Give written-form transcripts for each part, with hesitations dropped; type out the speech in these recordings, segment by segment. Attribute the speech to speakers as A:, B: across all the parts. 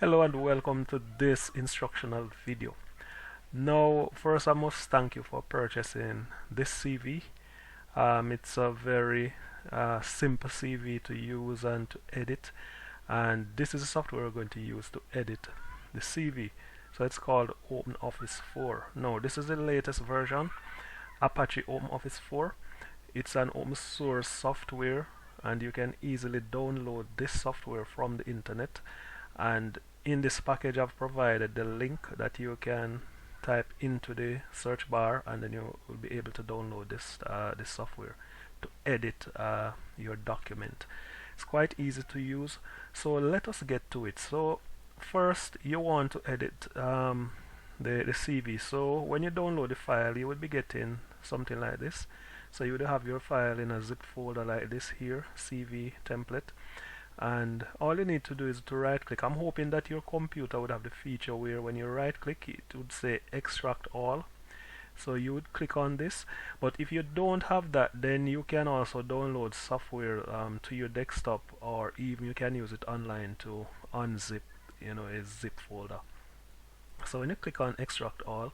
A: Hello and welcome to this instructional video. Now, first I must thank you for purchasing this CV. It's a very simple CV to use and to edit, and this is the software we're going to use to edit the CV. So it's called OpenOffice 4. Now, this is the latest version, Apache OpenOffice 4. It's an open source software, and you can easily download this software from the internet. And in this package I've provided the link that you can type into the search bar, and then you will be able to download this software to edit your document. It's quite easy to use, so let us get to it. So first you want to edit the CV. So when you download the file, you will be getting something like this. So you would have your file in a zip folder like this here, CV template, and all you need to do is to right click. I'm hoping that your computer would have the feature where when you right click it would say extract all, so you would click on this. But if you don't have that, then you can also download software to your desktop, or even you can use it online to unzip a zip folder. So when you click on extract all,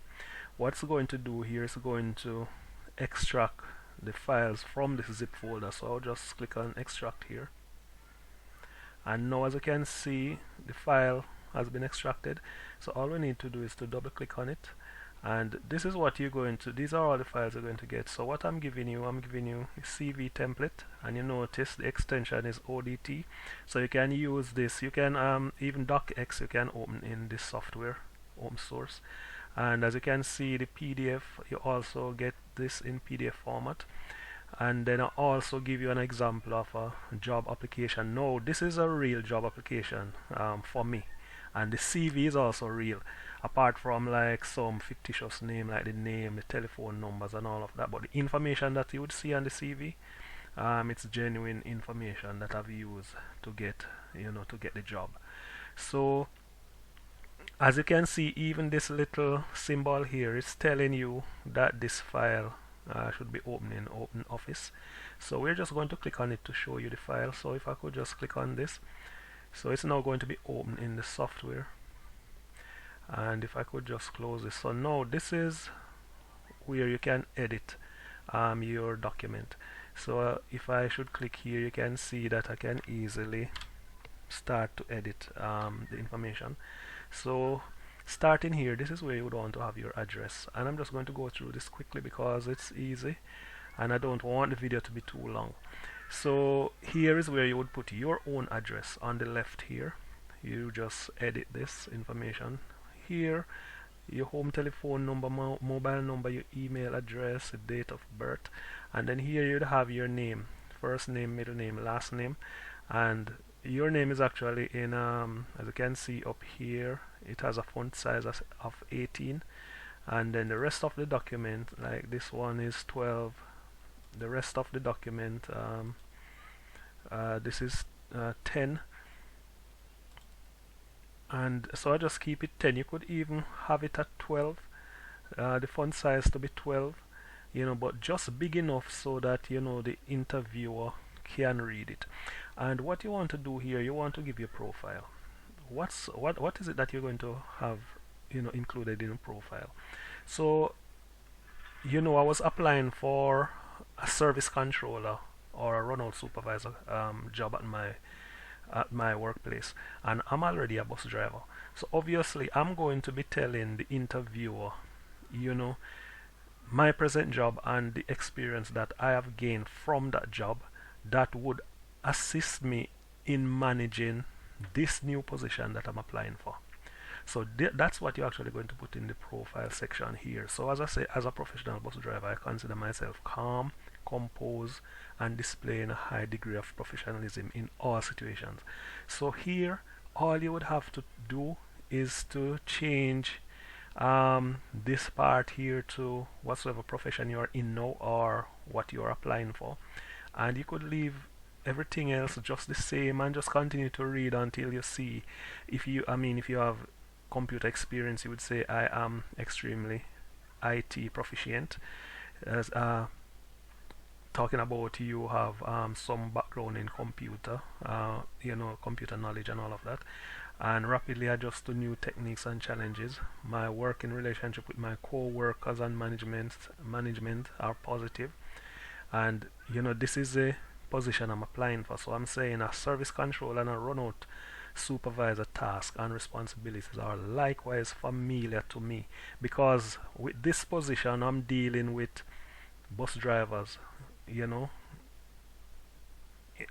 A: what's going to do here is going to extract the files from this zip folder. So I'll just click on extract here, and now as you can see the file has been extracted. So all we need to do is to double click on it, and this is what these are all the files you're going to get. So what I'm giving you a CV template, and you notice the extension is ODT, so you can use this. You can even docx you can open in this software, open source. And as you can see, the PDF, you also get this in PDF format. And then I also give you an example of a job application. No, this is a real job application for me, and the CV is also real, apart from like some fictitious name like the name, the telephone numbers and all of that. But the information that you would see on the CV, it's genuine information that I've used to get the job. So as you can see, even this little symbol here is telling you that this file should be open in OpenOffice. So we're just going to click on it to show you the file. So if I could just click on this, so it's now going to be open in the software. And if I could just close this, so now this is where you can edit your document. So if I should click here, you can see that I can easily start to edit the information. So starting here, this is where you would want to have your address, and I'm just going to go through this quickly because it's easy and I don't want the video to be too long. So here is where you would put your own address on the left here. You just edit this information here, your home telephone number, mobile number, your email address, date of birth, and then here you'd have your name, first name, middle name, last name. And your name is actually in as you can see up here, it has a font size of 18, and then the rest of the document, like this one is 12. The rest of the document, this is 10, and so I just keep it 10. You could even have it at 12, the font size to be 12, but just big enough so that the interviewer can read it. And what you want to do here, you want to give your profile. What is it that you're going to have included in a profile? So I was applying for a service controller or a runout supervisor job at my workplace, and I'm already a bus driver. So obviously I'm going to be telling the interviewer my present job and the experience that I have gained from that job that would assist me in managing this new position that I'm applying for. So that's what you're actually going to put in the profile section here. So as I say, as a professional bus driver, I consider myself calm, composed, and displaying a high degree of professionalism in all situations. So here, all you would have to do is to change this part here to whatsoever profession you're in now or what you're applying for, and you could leave everything else just the same and just continue to read until you see. If you have computer experience, you would say I am extremely IT proficient, as talking about you have some background in computer, computer knowledge and all of that, and rapidly adjust to new techniques and challenges. My working relationship with my co-workers and management are positive, and this is a position I'm applying for. So I'm saying a service control and a runout supervisor task and responsibilities are likewise familiar to me, because with this position I'm dealing with bus drivers, you know,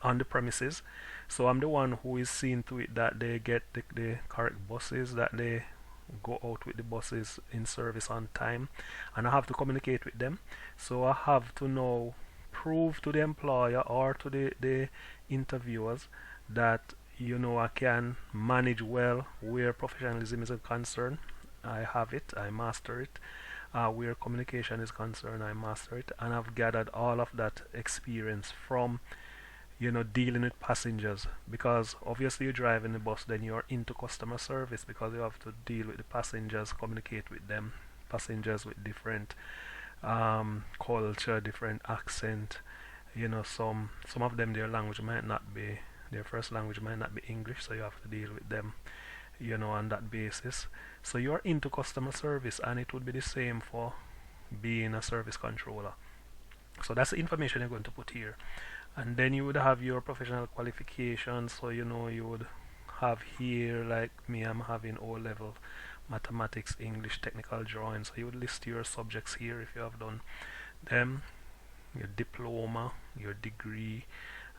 A: on the premises. So I'm the one who is seeing to it that they get the correct buses, that they go out with the buses in service on time, and I have to communicate with them. So I have to now prove to the employer or to the interviewers that I can manage well where professionalism is concerned. I have it, I master it. Where communication is concerned, I master it, and I've gathered all of that experience from dealing with passengers, because obviously you're driving the bus, then you're into customer service because you have to deal with the passengers, communicate with them, passengers with different culture, different accent. Some of them, their first language might not be English, so you have to deal with them on that basis. So you're into customer service, and it would be the same for being a service controller. So that's the information you're going to put here. And then you would have your professional qualifications. So you would have here, like me, I'm having O level mathematics, English, technical drawing. So you would list your subjects here if you have done them, your diploma, your degree,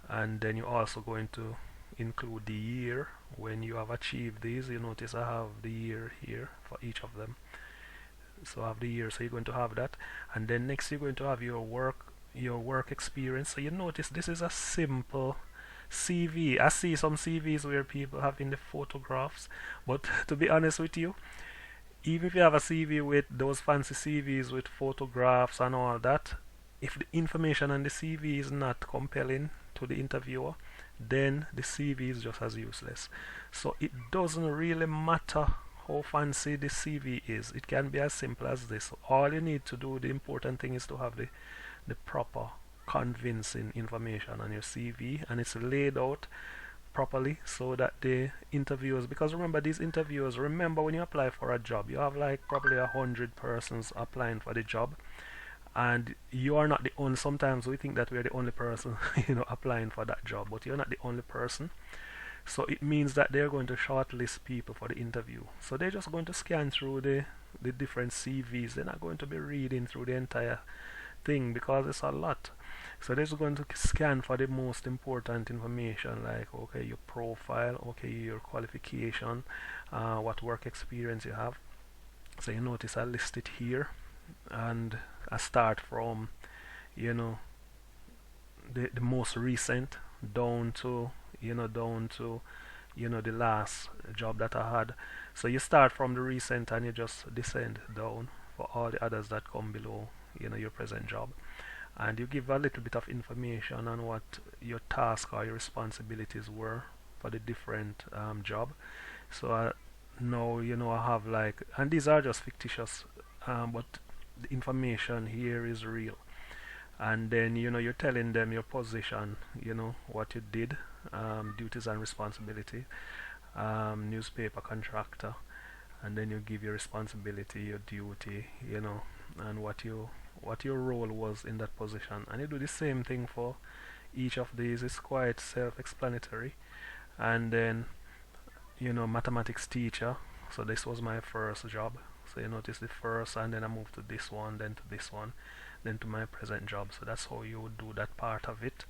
A: and then you're also going to include the year when you have achieved these. You notice I have the year here for each of them. So I have the year, so you're going to have that. And then next you're going to have your work experience. So you notice this is a simple CV. I see some CVs where people have in the photographs, but to be honest with you, even if you have a CV with those fancy CVs with photographs and all that, if the information on the CV is not compelling to the interviewer, then the CV is just as useless. So it doesn't really matter how fancy the CV is. It can be as simple as this. All you need to do, the important thing is to have the proper convincing information on your CV, and it's laid out properly so that the interviewers, because remember these interviewers, remember when you apply for a job, you have like probably 100 persons applying for the job, and you are not the only. Sometimes we think that we are the only person applying for that job, but you're not the only person. So it means that they're going to shortlist people for the interview. So they're just going to scan through the different CVs. They're not going to be reading through the entire thing because it's a lot. So they're just going to scan for the most important information, like okay, your profile, okay, your qualification, what work experience you have. So you notice I list it here, and I start from the most recent down to the last job that I had. So you start from the recent and you just descend down for all the others that come below your present job, and you give a little bit of information on what your task or your responsibilities were for the different job. So now I have like, and these are just fictitious, but the information here is real. And then you're telling them your position, what you did, duties and responsibility, newspaper contractor, and then you give your responsibility, your duty, and what your role was in that position, and you do the same thing for each of these. It's quite self-explanatory. And then mathematics teacher, so this was my first job. So you notice the first, and then I moved to this one, then to this one, then to my present job. So that's how you would do that part of it.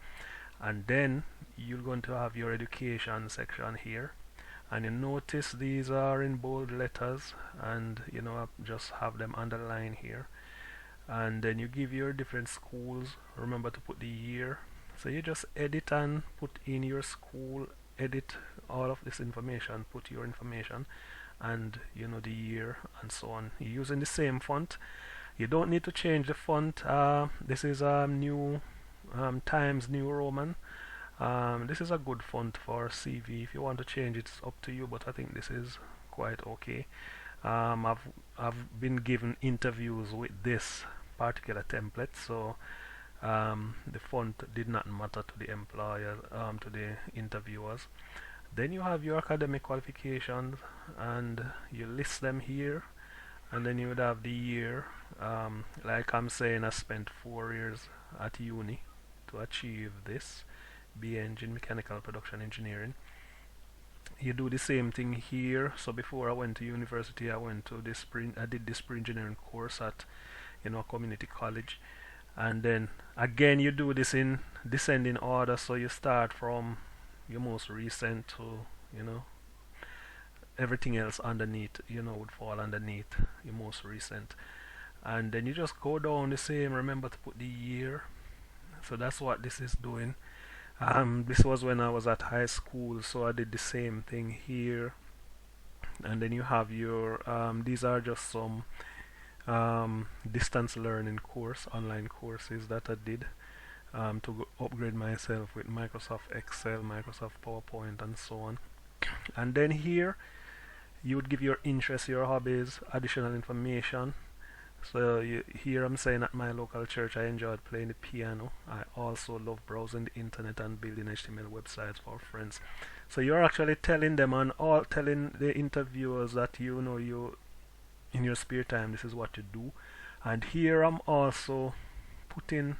A: And then you're going to have your education section here, and you notice these are in bold letters, and I just have them underlined here. And then you give your different schools. Remember to put the year. So you just edit and put in your school, edit all of this information, put your information, and the year and so on. You're using the same font. You don't need to change the font. This is new Times New Roman. This is a good font for CV. If you want to change it, it's up to you, but I think this is quite okay. I've been given interviews with this particular template, so The font did not matter to the employer, to the interviewers. Then you have your academic qualifications, and you list them here, and then you would have the year. Like I'm saying, I spent 4 years at uni to achieve this BA in mechanical production engineering. You do the same thing here. So before I went to university, I did this pre-engineering course at a community college, and then again you do this in descending order. So you start from your most recent to everything else underneath would fall underneath your most recent, and then you just go down the same. Remember to put the year. So that's what this is doing. This was when I was at high school, so I did the same thing here. And then you have your these are just some distance learning online courses that I did to upgrade myself with Microsoft Excel, Microsoft PowerPoint, and so on. And then here you would give your interests, your hobbies, additional information. So here I'm saying at my local church I enjoyed playing the piano. I also love browsing the internet and building HTML websites for friends. So you're actually telling them and all telling the interviewers that you in your spare time this is what you do. And here I'm also putting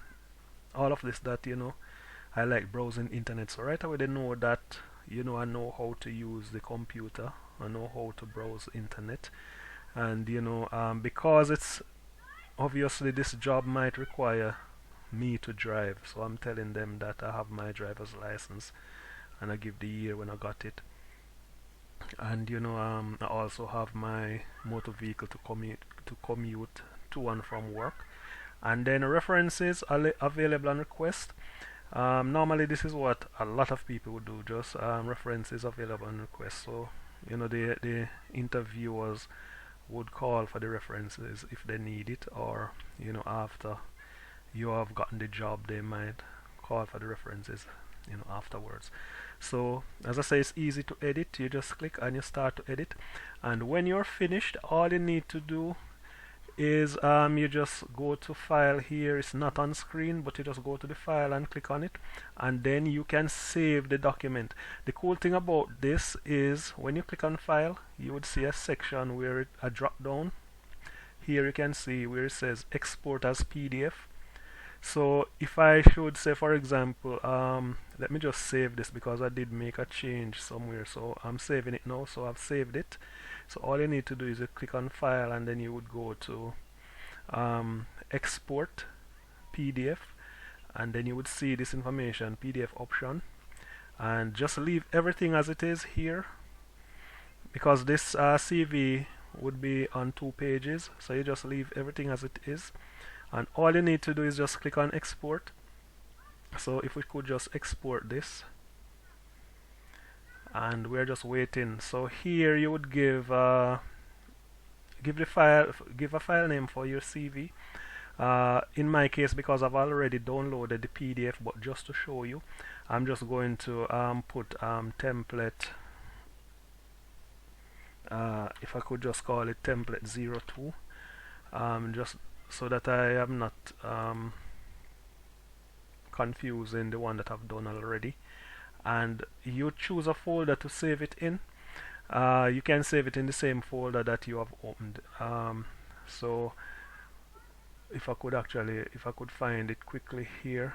A: all of this that I like browsing internet. So right away they know that I know how to use the computer. I know how to browse internet, and because it's obviously this job might require me to drive, so I'm telling them that I have my driver's license, and I give the year when I got it. And I also have my motor vehicle to commute to and from work. And then references are available on request. Normally this is what a lot of people would do, just references available on request. So the interviewers would call for the references if they need it, or after you have gotten the job they might call for the references afterwards. So as I say, it's easy to edit. You just click and you start to edit, and when you're finished all you need to do is you just go to file. Here it's not on screen, but you just go to the file and click on it, and then you can save the document. The cool thing about this is when you click on file you would see a section where a drop down. Here you can see where it says export as PDF. So if I should say, for example, let me just save this because I did make a change somewhere, so I'm saving it now. So I've saved it. So all you need to do is you click on file, and then you would go to export PDF, and then you would see this information PDF option, and just leave everything as it is here, because this CV would be on 2 pages. So you just leave everything as it is, and all you need to do is just click on export. So if we could just export this, and we're just waiting. So here you would give a file name for your CV. In my case, because I've already downloaded the PDF, but just to show you, I'm just going to put template. If I could just call it template 02, just so that I am not confusing the one that I've done already. And you choose a folder to save it in. You can save it in the same folder that you have opened. So if I could find it quickly here,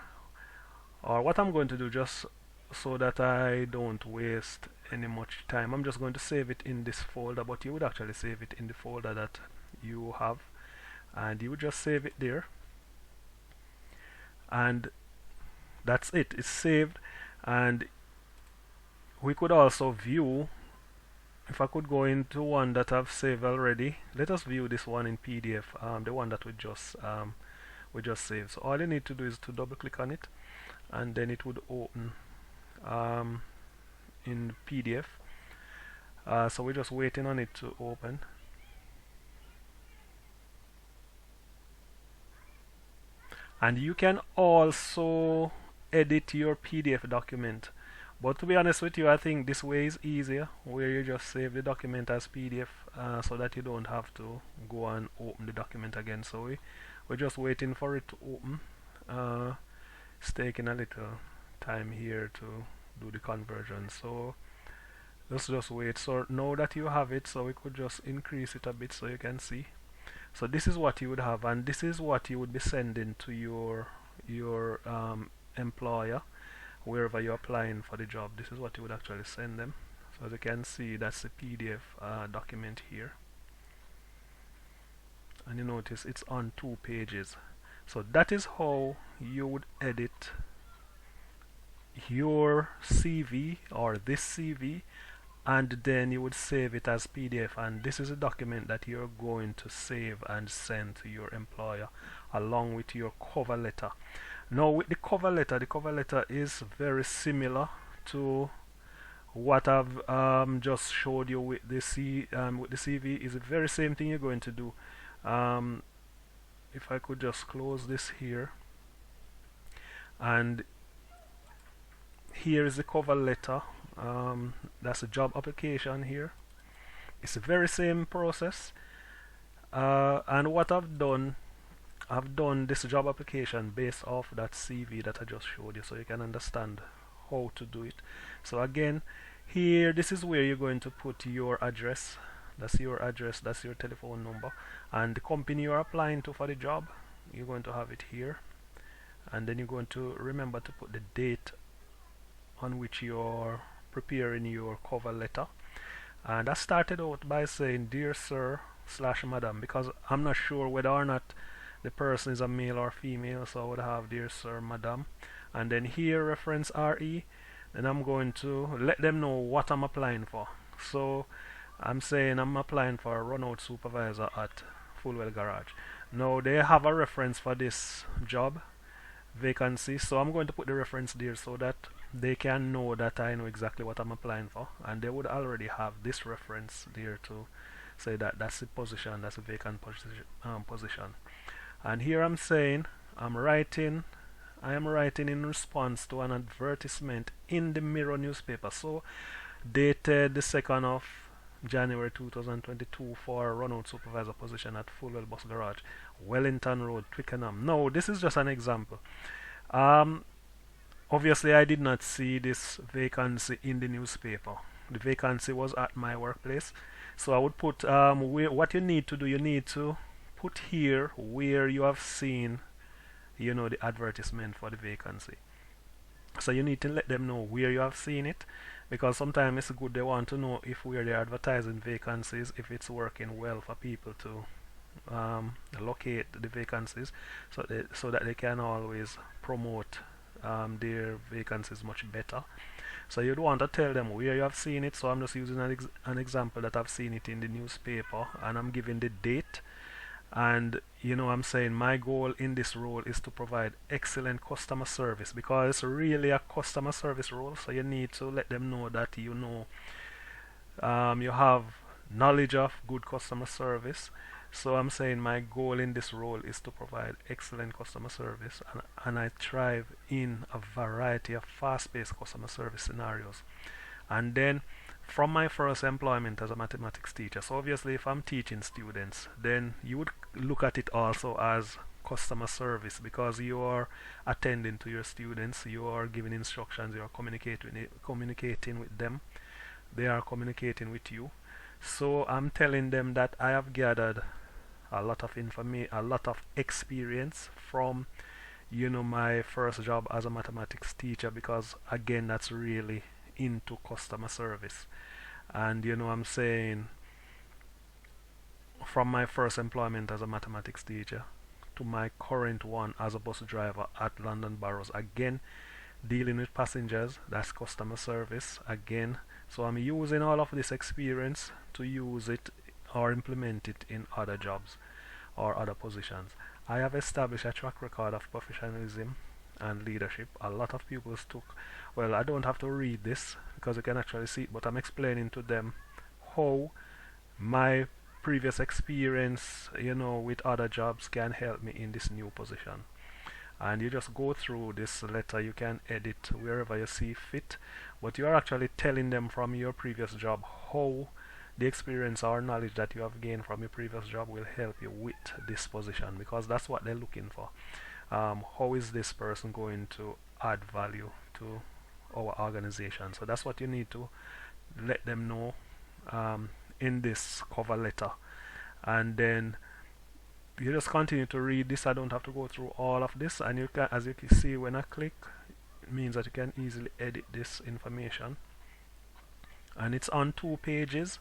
A: or what I'm going to do, just so that I don't waste any much time, I'm just going to save it in this folder, but you would actually save it in the folder that you have, and you would just save it there, and that's it. It's saved. And we could also view, if I could go into one that I've saved already, let us view this one in PDF, the one that we just saved. So all you need to do is to double click on it, and then it would open in PDF. So we're just waiting on it to open. And you can also edit your PDF document, but to be honest with you, I think this way is easier, where you just save the document as PDF, so that you don't have to go and open the document again. So we're just waiting for it to open, it's taking a little time here to do the conversion, so let's just wait. So now that you have it, so we could just increase it a bit so you can see. So this is what you would have, and this is what you would be sending to your employer wherever you're applying for the job. This is what you would actually send them. So as you can see, that's the PDF document here, and you notice it's on 2 pages. So that is how you would edit your CV or this CV, and then you would save it as PDF, and this is a document that you're going to save and send to your employer along with your cover letter. Now with the cover letter is very similar to what I've just showed you with the CV. Is the very same thing you're going to do. If I could just close this here, and here is the cover letter. That's a job application here. It's the very same process, and what I've done this job application based off that CV that I just showed you, so you can understand how to do it. So again, here, this is where you're going to put your address. That's your address, that's your telephone number, and the company you're applying to for the job, you're going to have it here, and then you're going to remember to put the date on which you're preparing your cover letter. And I started out by saying dear sir / madam, because I'm not sure whether or not the person is a male or female, so I would have dear sir, madam, and then here reference RE. Then I'm going to let them know what I'm applying for. So I'm saying I'm applying for a runout supervisor at Fulwell Garage. Now they have a reference for this job vacancy, so I'm going to put the reference there so that they can know that I know exactly what I'm applying for, and they would already have this reference there to say that that's the position, that's a vacant position. And here I'm saying I am writing in response to an advertisement in the Mirror newspaper, so dated the 2nd of January 2022 for a runout supervisor position at Fulwell Bus Garage, Wellington Road, Twickenham. Now this is just an example. Obviously I did not see this vacancy in the newspaper. The vacancy was at my workplace, so I would put what you need to do, you need to put here where you have seen the advertisement for the vacancy. So you need to let them know where you have seen it, because sometimes it's good, they want to know if where they're advertising vacancies, if it's working well for people to locate the vacancies, so that they can always promote their vacancies much better. So you'd want to tell them where you have seen it. So I'm just using an example that I've seen it in the newspaper, and I'm giving the date. And I'm saying my goal in this role is to provide excellent customer service, because it's really a customer service role. So you need to let them know that you have knowledge of good customer service. So I'm saying my goal in this role is to provide excellent customer service, and I thrive in a variety of fast-paced customer service scenarios. And then from my first employment as a mathematics teacher, so obviously if I'm teaching students, then you would look at it also as customer service, because you are attending to your students, you are giving instructions, you are communicating with them, they are communicating with you. So I'm telling them that I have gathered a lot of information, a lot of experience from my first job as a mathematics teacher, because again that's really into customer service. And I'm saying from my first employment as a mathematics teacher to my current one as a bus driver at London Boroughs, again dealing with passengers, that's customer service again. So I'm using all of this experience to use it or implement it in other jobs or other positions. I have established a track record of professionalism and leadership. A lot of people well, I don't have to read this because you can actually see it, but I'm explaining to them how my previous experience with other jobs can help me in this new position. And you just go through this letter, you can edit wherever you see fit, but you are actually telling them from your previous job how the experience or knowledge that you have gained from your previous job will help you with this position, because that's what they're looking for. how is this person going to add value to our organization. So that's what you need to let them know in this cover letter. And then you just continue to read this. I don't have to go through all of this, and you can, as you can see when I click, it means that you can easily edit this information. And it's on 2 pages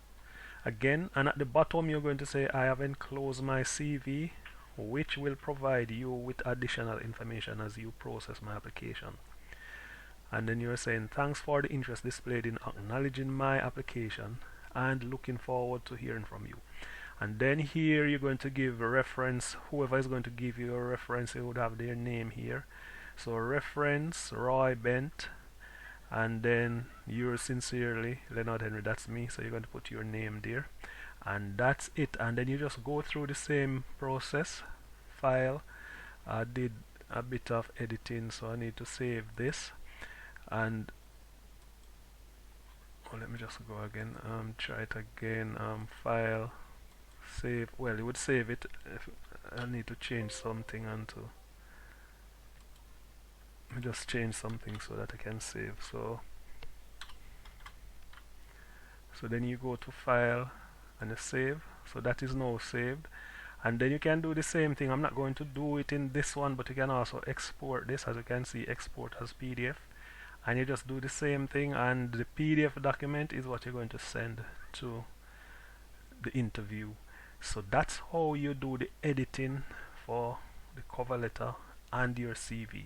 A: again, and at the bottom you're going to say I have enclosed my CV, which will provide you with additional information as you process my application. And then you're saying thanks for the interest displayed in acknowledging my application and looking forward to hearing from you. And then here you're going to give a reference. Whoever is going to give you a reference, you would have their name here. So reference Roy Bent, and then yours sincerely Leonard Henry. That's me. So you're going to put your name there, and that's it. And then you just go through the same process. File. I did a bit of editing, so I need to save this. And let me just go again. Try it again. File. Save. Well, you would save it if I need to change something onto. Let me just change something so that I can save. So then you go to file and you save. So that is now saved. And then you can do the same thing. I'm not going to do it in this one, but you can also export this. As you can see, export as PDF. And you just do the same thing, and the PDF document is what you're going to send to the interview. So that's how you do the editing for the cover letter and your CV.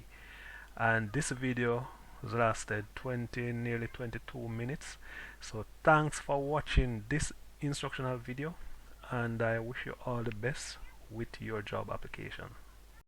A: And this video has lasted nearly 22 minutes. So thanks for watching this instructional video, and I wish you all the best with your job application.